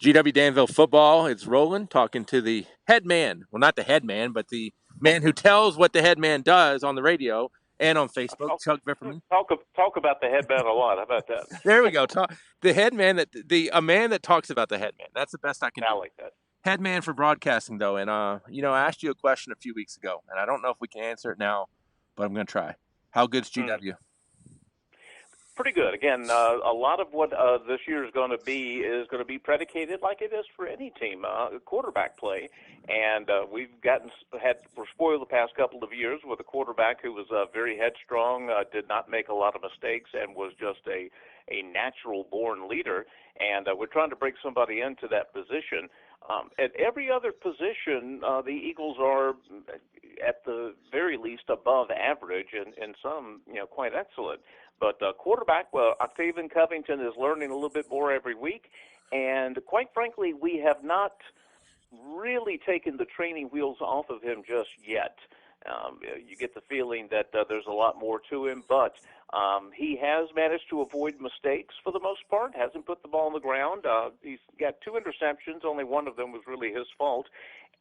GW Danville football is rolling, talking to the head man. Well, not the head man, but the man who tells what the head man does on the radio and on Facebook, Talk, Chuck Vipperman. talk about the headband a lot. How about that? There we go. The head man a man that talks about the head man. That's the best I can I do. like that. Head man for broadcasting, though, and I asked you a question a few weeks ago, and I don't know if we can answer it now, but I'm going to try. How good's GW? Pretty good. Again, a lot of what this year is going to be predicated like it is for any team, quarterback play. And we're spoiled the past couple of years with a quarterback who was very headstrong, did not make a lot of mistakes, and was just a natural born leader. And we're trying to break somebody into that position. At every other position, the Eagles are at the very least above average, and some, quite excellent. But quarterback, well, Octavian Covington is learning a little bit more every week, and quite frankly, we have not really taken the training wheels off of him just yet. You get the feeling that there's a lot more to him, but he has managed to avoid mistakes for the most part, hasn't put the ball on the ground. He's got 2 interceptions, only one of them was really his fault,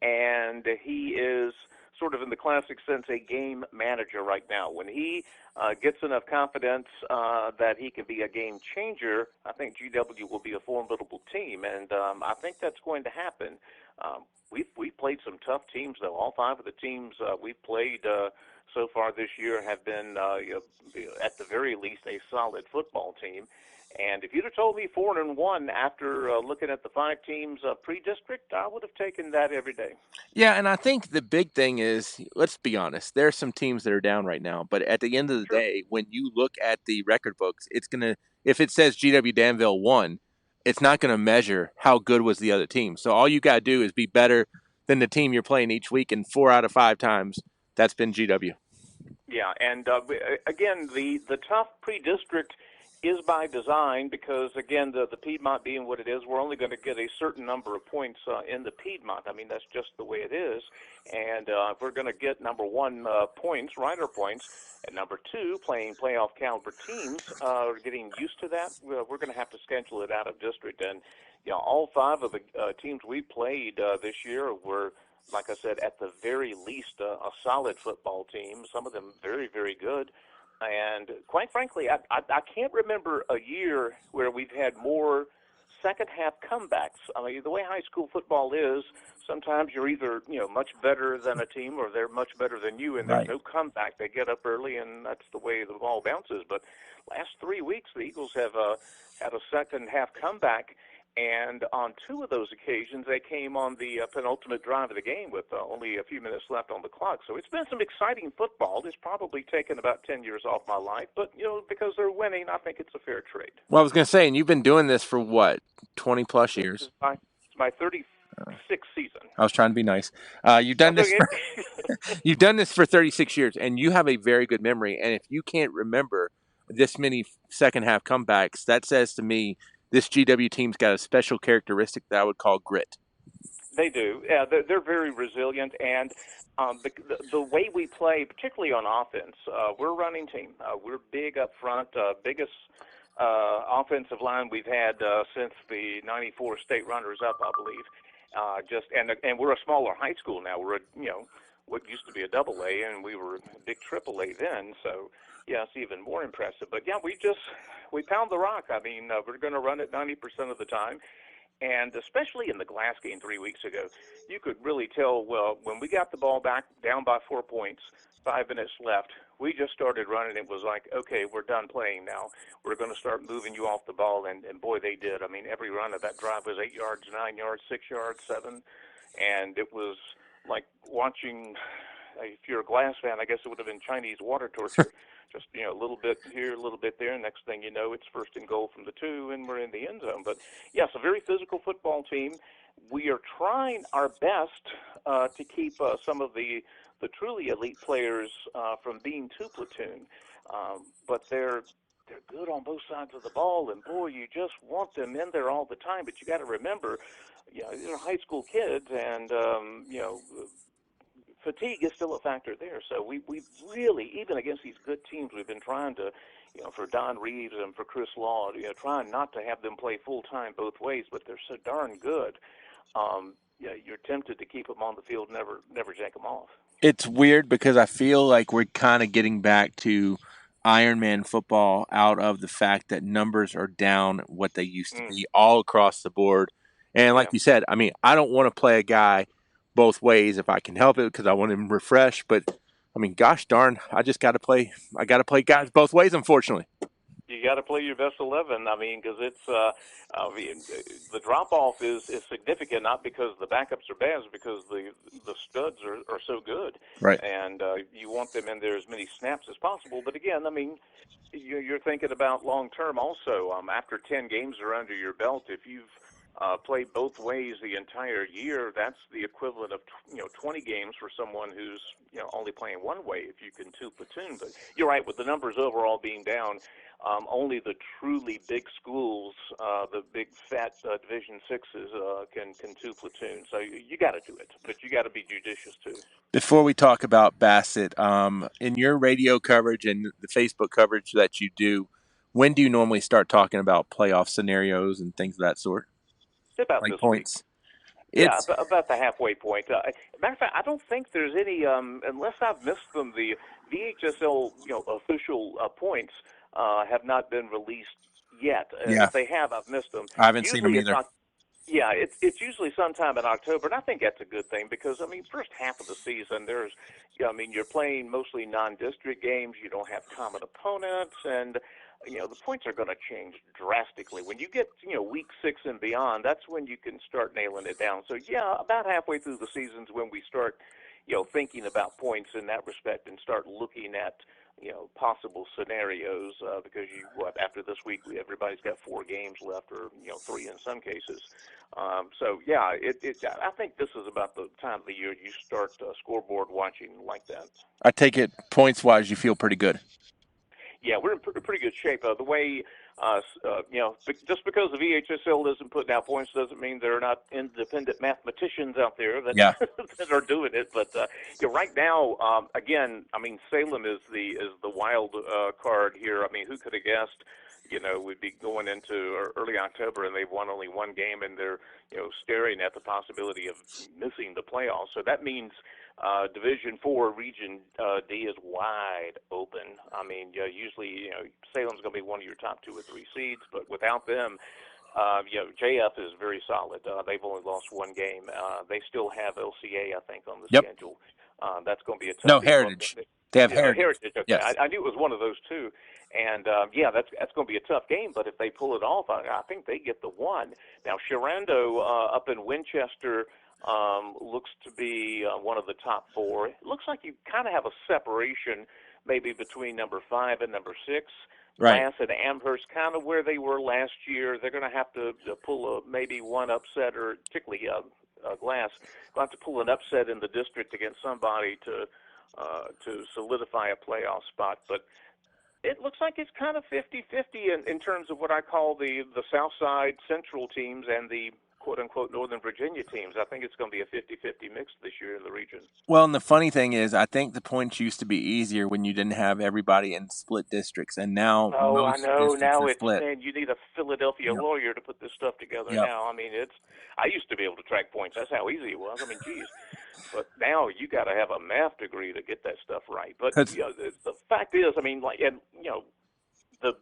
and he is sort of in the classic sense a game manager right now. When he gets enough confidence that he can be a game changer, I think GW will be a formidable team, and I think that's going to happen. We've played some tough teams, though. All 5 of the teams we've played so far this year have been, at the very least, a solid football team. And if you'd have told me 4-1 after looking at the 5 teams pre-district, I would have taken that every day. Yeah, and I think the big thing is, let's be honest, there are some teams that are down right now, but at the end of the Sure. day, when you look at the record books, if it says GW Danville won, it's not gonna measure how good was the other team. So all you gotta do is be better than the team you're playing each week, and 4 out of 5 times that's been GW. Yeah, and again, the tough pre-district is by design because, again, the Piedmont being what it is, we're only going to get a certain number of points in the Piedmont. I mean, that's just the way it is. And if we're going to get, number 1, points, Ryder points, and number 2, playing playoff caliber teams, getting used to that, we're going to have to schedule it out of district. And, all 5 of the teams we played this year were, like I said, at the very least, a solid football team, some of them very, very good. And quite frankly, I can't remember a year where we've had more second-half comebacks. I mean, the way high school football is, sometimes you're either, much better than a team or they're much better than you, and there's no comeback. They get up early, and that's the way the ball bounces. But last 3 weeks, the Eagles have had a second-half comeback, and on 2 of those occasions, they came on the penultimate drive of the game with only a few minutes left on the clock. So it's been some exciting football. It's probably taken about 10 years off my life, but, because they're winning, I think it's a fair trade. Well, I was gonna say, and you've been doing this for what, 20 plus years? It's my 36th season. I was trying to be nice. You've done this. You've done this for 36 years, and you have a very good memory. And if you can't remember this many second half comebacks, that says to me this GW team's got a special characteristic that I would call grit. They do. Yeah, they're very resilient, and the way we play, particularly on offense, we're a running team. We're big up front, biggest offensive line we've had since the '94 state runners-up, I believe. And we're a smaller high school now. We're what used to be a double A, and we were a big triple A then. So yeah, it's even more impressive. But yeah, we pound the rock. I mean, we're going to run it 90% of the time. And especially in the Glass game 3 weeks ago, you could really tell, well, when we got the ball back down by 4 points, 5 minutes left, we just started running. It was like, okay, we're done playing now. We're going to start moving you off the ball. And boy, they did. I mean, every run of that drive was 8 yards, 9 yards, 6 yards, 7. And it was like watching, if you're a Glass fan, I guess it would have been Chinese water torture. Just, a little bit here, a little bit there. Next thing you know, it's first and goal from the 2, and we're in the end zone. But, yes, a very physical football team. We are trying our best to keep some of the truly elite players from being too platoon. But they're good on both sides of the ball, and, boy, you just want them in there all the time. But you got to remember, they're high school kids, and, fatigue is still a factor there. So we've really, even against these good teams, we've been trying to for Don Reeves and for Chris Law, trying not to have them play full time both ways, but they're so darn good. You're tempted to keep them on the field, never take them off. It's weird because I feel like we're kind of getting back to Ironman football out of the fact that numbers are down what they used to be all across the board. And like you said, I mean, I don't want to play a guy both ways if I can help it because I want him refreshed. But I mean, gosh darn, I got to play guys both ways, unfortunately. You got to play your best 11. I mean, because it's the drop off is significant, not because the backups are bad, it's because the studs are so good, Right. and you want them in there as many snaps as possible. But again, I mean, you're thinking about long term also. After 10 games are under your belt, if you've played both ways the entire year, that's the equivalent of 20 games for someone who's only playing one way if you can two platoon. But you're right, with the numbers overall being down, only the truly big schools, the big fat Division Sixes, can two platoon. So you got to do it, but you got to be judicious too. Before we talk about Bassett, in your radio coverage and the Facebook coverage that you do, when do you normally start talking about playoff scenarios and things of that sort? About Like this points? week. Yeah, about the halfway point. Matter of fact, I don't think there's any, unless I've missed them. The VHSL official points have not been released yet. Yeah. If they have, I've missed them. I haven't seen them Usually either. Yeah, it's usually sometime in October, and I think that's a good thing because, I mean, first half of the season, you're playing mostly non-district games. You don't have common opponents, and the points are going to change drastically. When you get week 6 and beyond, that's when you can start nailing it down. So yeah, about halfway through the season's when we start thinking about points in that respect and start looking at possible scenarios, because after this week, everybody's got 4 games left, or 3 in some cases. So yeah, I think this is about the time of the year you start scoreboard watching like that. I take it points wise, you feel pretty good. Yeah, we're in pretty good shape. The way, just because the VHSL isn't putting out points doesn't mean there are not independent mathematicians out there that that are doing it. But right now, again, I mean, Salem is the wild card here. I mean, who could have guessed? We'd be going into early October and they've won only one game, and they're staring at the possibility of missing the playoffs. So that means Division 4, Region D is wide open. I mean, usually, Salem's going to be one of your top 2 or 3 seeds, but without them, JF is very solid. They've only lost one game. They still have LCA, I think, on the schedule. That's going to be a tough. No, Heritage. They have Heritage. Heritage. Okay. Yes. I knew it was one of those two. And, that's going to be a tough game, but if they pull it off, I think they get the one. Now, Sharando up in Winchester looks to be one of the top 4. It looks like you kind of have a separation maybe between number 5 and number 6. Right. Glass and Amherst, kind of where they were last year. They're going to have to pull maybe one upset, or particularly Glass, they'll have to pull an upset in the district against somebody to solidify a playoff spot. But it looks like it's kind of 50-50 in terms of what I call the South Side Central teams and the quote-unquote Northern Virginia teams. I think it's going to be a 50-50 mix this year in the region. Well, and the funny thing is, I think the points used to be easier when you didn't have everybody in split districts, and now most I know. districts Now are it's split. man, you need a Philadelphia lawyer to put this stuff together. Now, I mean, I used to be able to track points. That's how easy it was. I mean, geez. But now you got to have a math degree to get that stuff right. But the fact is, I mean, the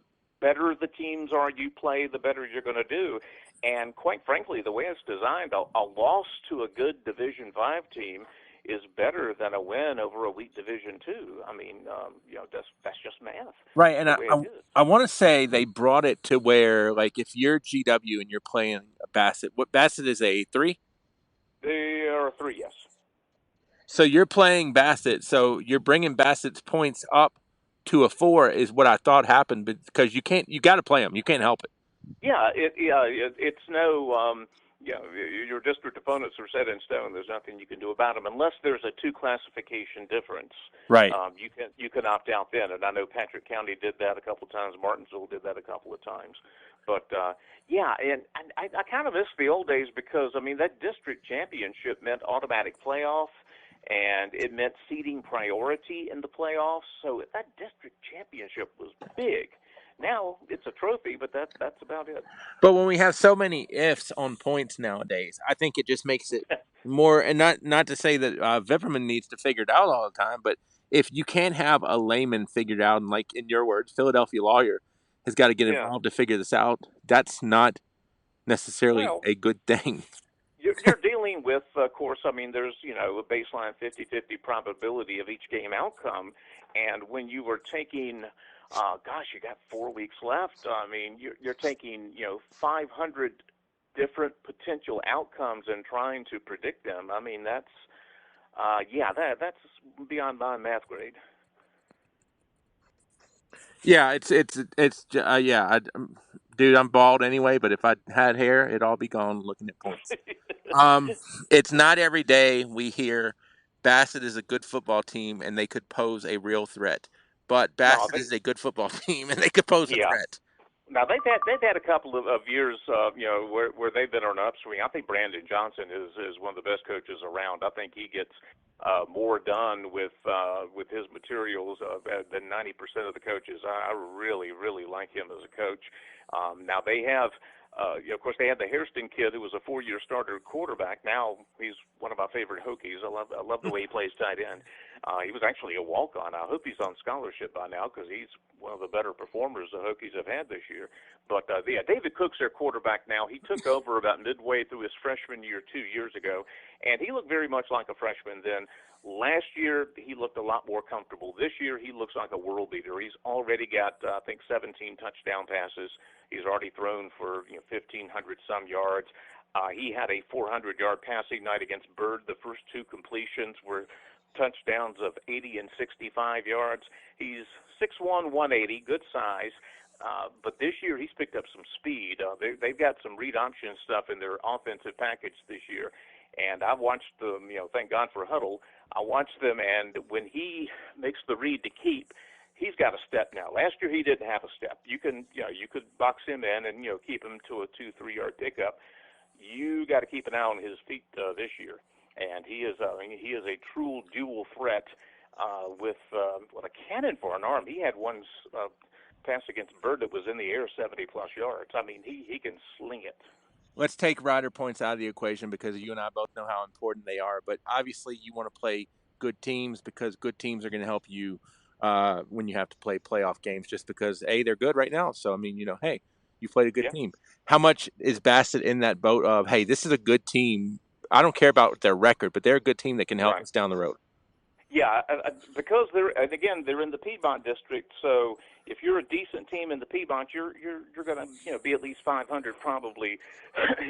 better the teams are you play, the better you're going to do. And quite frankly, the way it's designed, a loss to a good Division 5 team is better than a win over a weak Division 2. I mean, that's just math. Right, and I want to say they brought it to where, like, if you're GW and you're playing Bassett, what Bassett is a 3? They are a 3, yes. So you're playing Bassett, so you're bringing Bassett's points up to a 4 is what I thought happened, because you got to play them. You can't help it. Yeah, it's no, your district opponents are set in stone. There's nothing you can do about them unless there's a 2 classification difference. Right. You can opt out then, and I know Patrick County did that a couple of times. Martinsville did that a couple of times. But and I kind of miss the old days because I mean that district championship meant automatic playoff. and it meant seeding priority in the playoffs. So that district championship was big. Now it's a trophy, but that's about it. But when we have so many ifs on points nowadays, I think it just makes it more. And not to say that Vipperman needs to figure it out all the time, but if you can't have a layman figured out, and like in your words, Philadelphia lawyer has got to get Yeah. involved to figure this out, that's not necessarily Well, a good thing. you're dealing with, of course, I mean, there's, a baseline 50-50 probability of each game outcome. And when you were taking, gosh, you got 4 weeks left. I mean, you're taking, 500 different potential outcomes and trying to predict them. I mean, that's beyond my math grade. Yeah, yeah. Dude, I'm bald anyway, but if I had hair, it'd all be gone looking at points. Um, it's not every day we hear Bassett is a good football team and they could pose a real threat. But No, Bassett is a good football team and they could pose a yeah. threat. Now they've had a couple of years, where they've been on an upswing. I think Brandon Johnson is one of the best coaches around. I think he gets more done with his materials than 90% of the coaches. I really like him as a coach. Now they have. Of course, they had the Hairston kid who was a 4-year starter quarterback. Now he's one of my favorite Hokies. I love the way he plays tight end. He was actually a walk-on. I hope he's on scholarship by now because he's one of the better performers the Hokies have had this year. But David Cook's their quarterback now. He took over about midway through his freshman year 2 years ago, and he looked very much like a freshman then. Last year, he looked a lot more comfortable. This year, he looks like a world beater. He's already got, I think, 17 touchdown passes. He's already thrown for 1,500 some yards. He had a 400-yard passing night against Byrd. The first two completions were touchdowns of 80 and 65 yards. He's 6'1", 180, good size. But this year he's picked up some speed. They've got some read option stuff in their offensive package this year. And I've watched them, thank God for Huddle. I watched them, and when he makes the read to keep, he's got a step now. Last year he didn't have a step. You could box him in and keep him to a 2-3 yard pickup. You got to keep an eye on his feet this year, and he is a true dual threat with what a cannon for an arm. He had one pass against Bird that was in the air 70 plus yards. I mean, he can sling it. Let's take rider points out of the equation because you and I both know how important they are. But obviously, you want to play good teams because good teams are going to help you when you have to play playoff games. Just because they're good right now. So I mean, hey, you played a good Yeah. team. How much is Bassett in that boat of hey, this is a good team? I don't care about their record, but they're a good team that can help Right. us down the road. Yeah, because they're in the Piedmont district. So if you're a decent team in the Piedmont, you're going to be at least 500 probably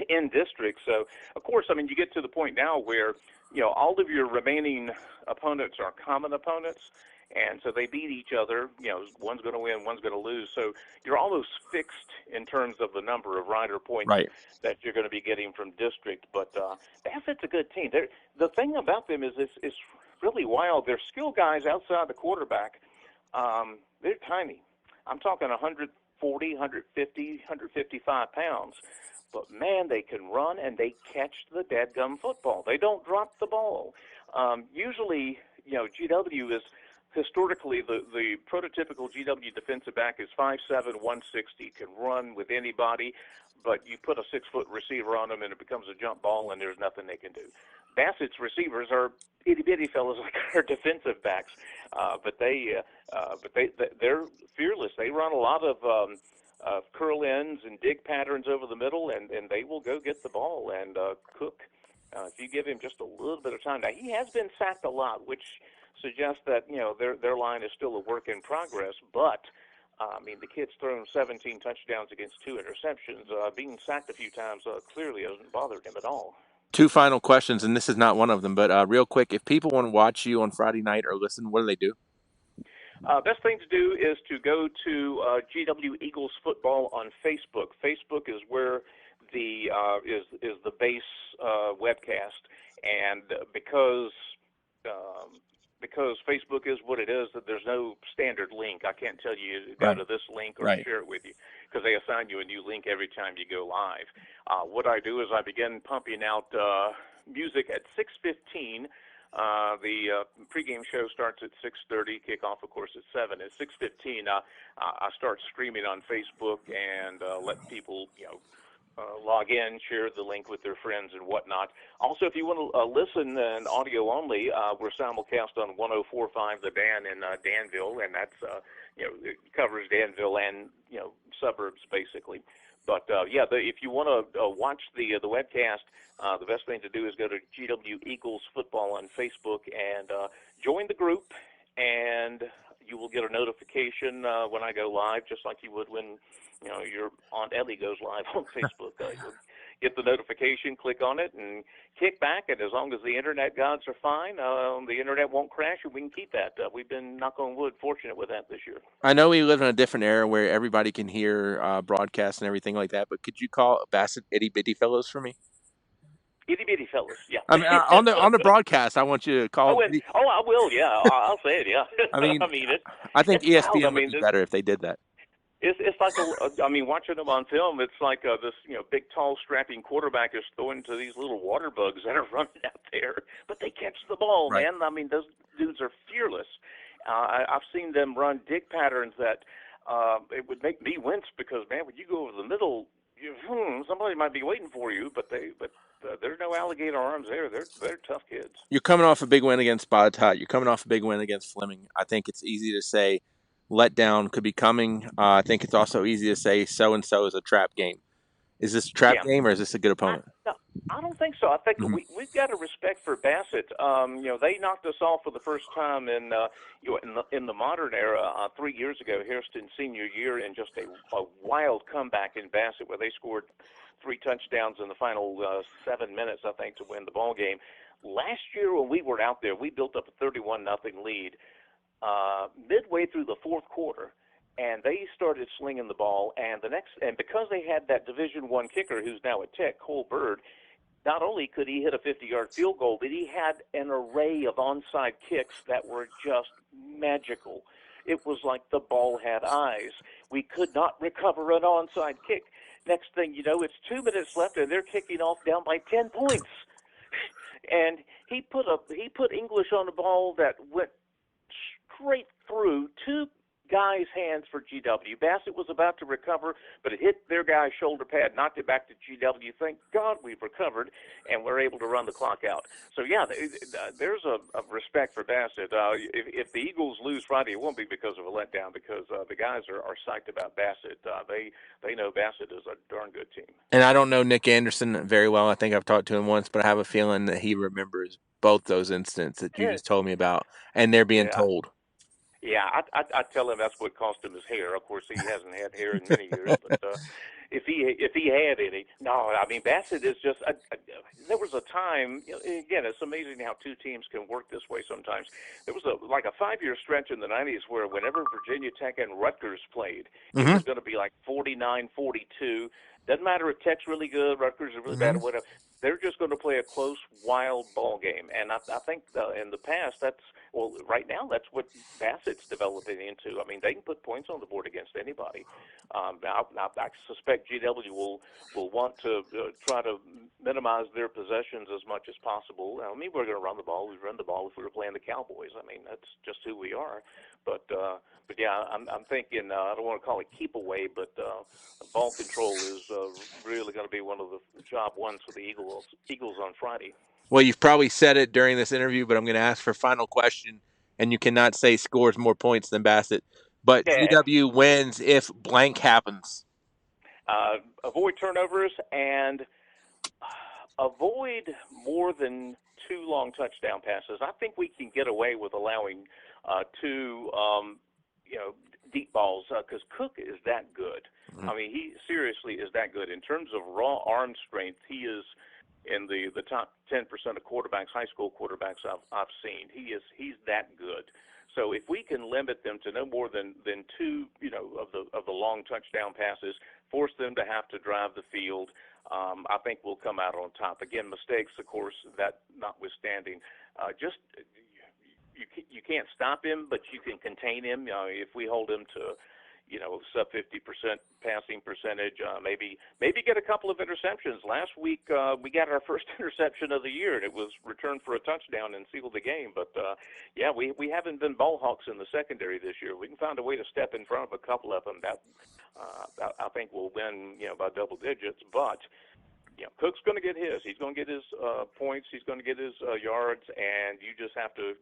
in district. So of course, I mean, you get to the point now where all of your remaining opponents are common opponents, and so they beat each other. One's going to win, one's going to lose. So you're almost fixed in terms of the number of rider points Right. that you're going to be getting from district. But Bassett's a good team. The thing about them is it's really wild. They're skill guys outside the quarterback. They're tiny. I'm talking 140, 150, 155 pounds. But, man, they can run and they catch the dadgum football. They don't drop the ball. Usually, GW is historically the prototypical GW defensive back is 5'7", 160, can run with anybody, but you put a 6-foot receiver on them and it becomes a jump ball and there's nothing they can do. Bassett's receivers are itty bitty fellas like our defensive backs, but they're fearless. They run a lot of curl ins and dig patterns over the middle, and they will go get the ball. And Cook, if you give him just a little bit of time, now he has been sacked a lot, which suggests that their line is still a work in progress, but. I mean, the kid's thrown 17 touchdowns against 2 interceptions. Being sacked a few times clearly hasn't bothered him at all. Two final questions, and this is not one of them, but real quick, if people want to watch you on Friday night or listen, what do they do? Best thing to do is to go to GW Eagles Football on Facebook. Facebook is where the is the base webcast, and because Facebook is what it is, that there's no standard link. I can't tell you go Right. to this link or Right. share it with you because they assign you a new link every time you go live. What I do is I begin pumping out music at 6:15 The pregame show starts at 6:30. Kickoff, of course, at 7. At 6:15, I start streaming on Facebook and let people, log in, share the link with their friends and whatnot. Also, if you want to listen in audio only, we're simulcast on 104.5 The Dan in Danville, and that's it covers Danville and suburbs basically. But if you want to watch the webcast, the best thing to do is go to GW Eagles Football on Facebook and join the group, and you will get a notification when I go live, just like you would when your Aunt Ellie goes live on Facebook. You'll get the notification, click on it, and kick back. And as long as the internet gods are fine, the internet won't crash, and we can keep that. We've been, knock on wood, fortunate with that this year. I know we live in a different era where everybody can hear broadcasts and everything like that, but could you call Bassett itty bitty fellows for me? Itty bitty fellas, yeah. I mean, on the broadcast, I want you to call. I will, yeah. I'll say it, yeah. I mean, I think it's ESPN wild. would be better if they did that. It's like watching them on film. It's like this big, tall, strapping quarterback is throwing to these little water bugs that are running out there, but they catch the ball, right. Man. I mean, those dudes are fearless. I've seen them run dig patterns that it would make me wince because, man, when you go over the middle, somebody might be waiting for you, but there's no alligator arms there. They're tough kids. You're coming off a big win against Bassett. You're coming off a big win against Fleming. I think it's easy to say letdown could be coming. I think it's also easy to say so-and-so is a trap game. Is this a trap game or is this a good opponent? I don't think so. I think we've got a respect for Bassett. They knocked us off for the first time in the modern era 3 years ago, Hairston's senior year, in just a wild comeback in Bassett where they scored 3 touchdowns in the final 7 minutes, I think, to win the ball game. Last year when we were out there, we built up a 31-0 lead midway through the fourth quarter. And they started slinging the ball, and because they had that Division I kicker who's now at Tech, Cole Bird, not only could he hit a 50-yard field goal, but he had an array of onside kicks that were just magical. It was like the ball had eyes. We could not recover an onside kick. Next thing you know, it's 2 minutes left, and they're kicking off down by 10 points. And he put English on the ball that went straight through 2 guys' hands for GW. Bassett was about to recover, but it hit their guy's shoulder pad, knocked it back to GW. Thank God we've recovered, and we're able to run the clock out. So, yeah, there's a respect for Bassett. If the Eagles lose Friday, it won't be because of a letdown, because the guys are psyched about Bassett. They know Bassett is a darn good team. And I don't know Nick Anderson very well. I think I've talked to him once, but I have a feeling that he remembers both those incidents that you just told me about, and they're being told. Yeah, I tell him that's what cost him his hair. Of course, he hasn't had hair in many years, but if he had any, no. I mean, Bassett is just. There was a time. Again, it's amazing how 2 teams can work this way sometimes. There was a 5-year stretch in the '90s where whenever Virginia Tech and Rutgers played, it was going to be like 49-42. Doesn't matter if Tech's really good, Rutgers is really bad, or whatever. They're just going to play a close, wild ball game. And I think in the past, right now, that's what Bassett's developing into. I mean, they can put points on the board against anybody. I suspect GW will want to try to minimize their possessions as much as possible. I mean, we're going to run the ball. We'd run the ball if we were playing the Cowboys. I mean, that's just who we are. But yeah, I'm thinking, I don't want to call it keep away, but ball control is really going to be one of the job ones for the Eagles on Friday. Well, you've probably said it during this interview, but I'm going to ask for a final question, and you cannot say scores more points than Bassett. But GW wins if blank happens. Avoid turnovers and avoid more than 2 long touchdown passes. I think we can get away with allowing 2 deep balls because Cook is that good. I mean, he seriously is that good. In terms of raw arm strength, he is in the top 10% of quarterbacks, high school quarterbacks I've seen. He's that good. So if we can limit them to no more than 2, of the long touchdown passes, force them to have to drive the field, I think we'll come out on top. Again, mistakes, of course, that notwithstanding, you can't stop him, but you can contain him. If we hold him to sub 50% passing percentage. Maybe get a couple of interceptions. Last week we got our first interception of the year, and it was returned for a touchdown and sealed the game. But yeah, we haven't been ball hawks in the secondary this year. We can find a way to step in front of a couple of them. That I think we'll win, by double digits. But Cook's going to get his. He's going to get his points. He's going to get his yards, and you just have to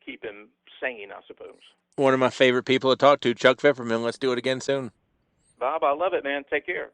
keep him sane, I suppose. One of my favorite people to talk to, Chuck Vipperman. Let's do it again soon. Bob, I love it, man. Take care.